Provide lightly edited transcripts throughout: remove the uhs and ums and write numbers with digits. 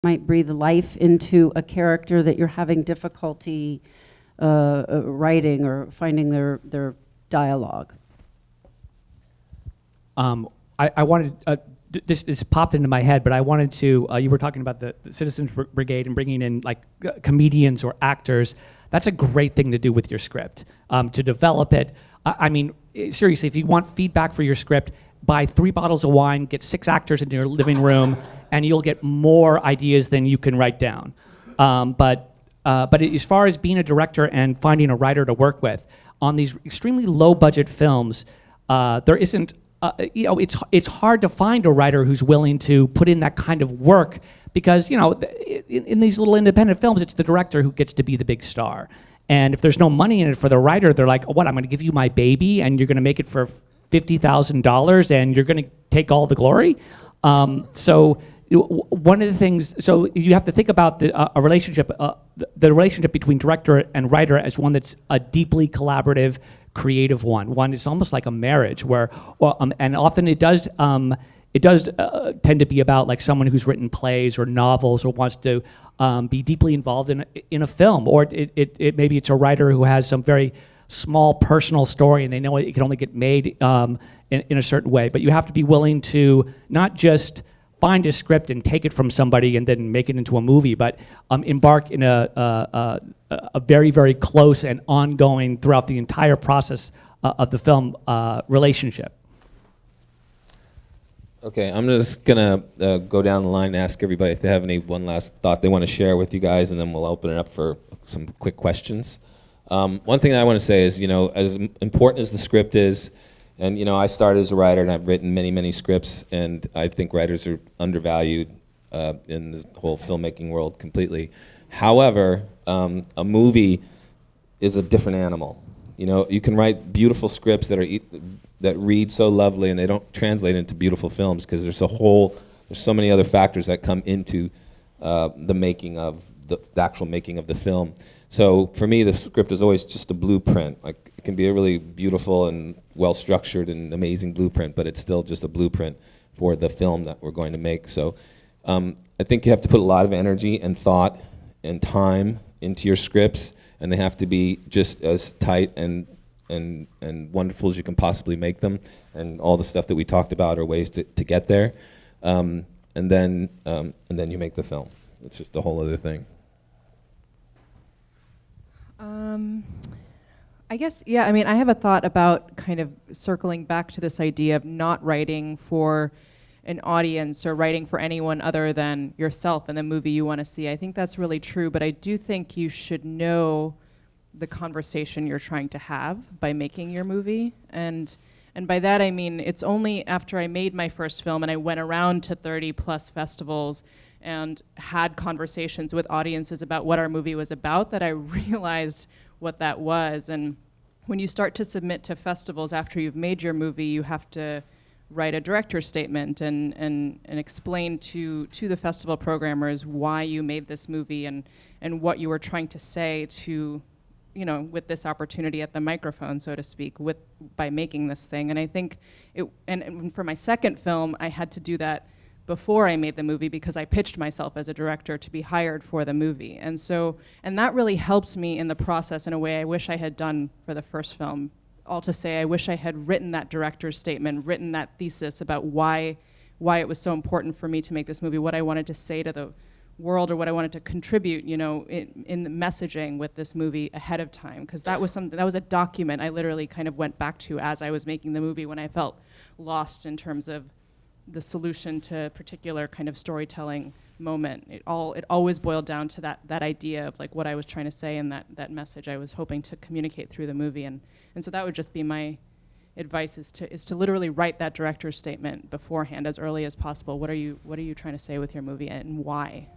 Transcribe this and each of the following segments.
might breathe life into a character that you're having difficulty writing or finding their dialogue? I wanted, this popped into my head, but I wanted to, you were talking about the Citizens Brigade and bringing in like comedians or actors. That's a great thing to do with your script, to develop it. I mean, seriously, if you want feedback for your script, buy 3 bottles of wine, get 6 actors into your living room, and you'll get more ideas than you can write down. But as far as being a director and finding a writer to work with, on these extremely low-budget films, there isn't, it's hard to find a writer who's willing to put in that kind of work because, in these little independent films, it's the director who gets to be the big star. And if there's no money in it for the writer, they're like, what, I'm going to give you my baby and you're going to make it for $50,000 and you're going to take all the glory? So one of the things, so you have to think about the relationship between director and writer as one that's a deeply collaborative, creative one. One is almost like a marriage where, and often it does tend to be about like someone who's written plays or novels or wants to be deeply involved in a film, or it maybe it's a writer who has some very small personal story and they know it can only get made in a certain way. But you have to be willing to not just find a script and take it from somebody and then make it into a movie, but embark in a very, very close and ongoing throughout the entire process of the film relationship. Okay, I'm just gonna go down the line and ask everybody if they have any one last thought they want to share with you guys, and then we'll open it up for some quick questions. One thing I want to say is, as important as the script is, and I started as a writer and I've written many, many scripts, and I think writers are undervalued in the whole filmmaking world completely. However, a movie is a different animal. You can write beautiful scripts that read so lovely and they don't translate into beautiful films because there's so many other factors that come into the actual making of the film. So for me, the script is always just a blueprint. Like, it can be a really beautiful and well-structured and amazing blueprint, but it's still just a blueprint for the film that we're going to make. So I think you have to put a lot of energy and thought and time into your scripts, and they have to be just as tight and wonderful as you can possibly make them. And all the stuff that we talked about are ways to get there. And then you make the film. It's just a whole other thing. I guess, yeah, I mean, I have a thought about kind of circling back to this idea of not writing for an audience or writing for anyone other than yourself and the movie you want to see. I think that's really true, but I do think you should know the conversation you're trying to have by making your movie. And by that I mean, it's only after I made my first film and I went around to 30 plus festivals and had conversations with audiences about what our movie was about that I realized what that was. And when you start to submit to festivals after you've made your movie, you have to write a director's statement and explain to the festival programmers why you made this movie and what you were trying to say to, with this opportunity at the microphone, so to speak, by making this thing. And I think and for my second film, I had to do that before I made the movie because I pitched myself as a director to be hired for the movie. And that really helped me in the process in a way I wish I had done for the first film. All to say, I wish I had written that director's statement, written that thesis about why it was so important for me to make this movie, what I wanted to say to the world or what I wanted to contribute, in the messaging with this movie ahead of time. Because that was a document I literally kind of went back to as I was making the movie when I felt lost in terms of the solution to a particular kind of storytelling moment. It always boiled down to that idea of like what I was trying to say and that message I was hoping to communicate through the movie. And so that would just be my advice is to literally write that director's statement beforehand as early as possible. What are you trying to say with your movie and why?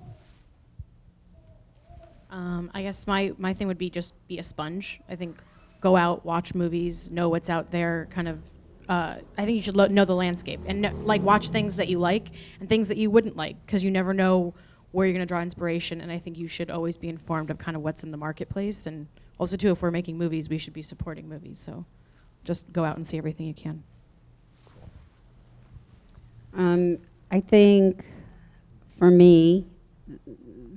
I guess my thing would be just be a sponge. I think go out, watch movies, know what's out there, kind of I think you should know the landscape and watch things that you like and things that you wouldn't like, because you never know where you're going to draw inspiration. And I think you should always be informed of kind of what's in the marketplace. And also too, if we're making movies, we should be supporting movies. So just go out and see everything you can. I think for me,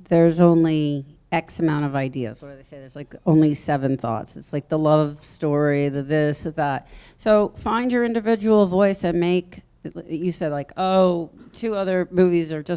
there's only X amount of ideas. What do they say? There's like only 7 thoughts. It's like the love story, the this, the that. So find your individual voice and make, you said like, oh, 2 other movies are just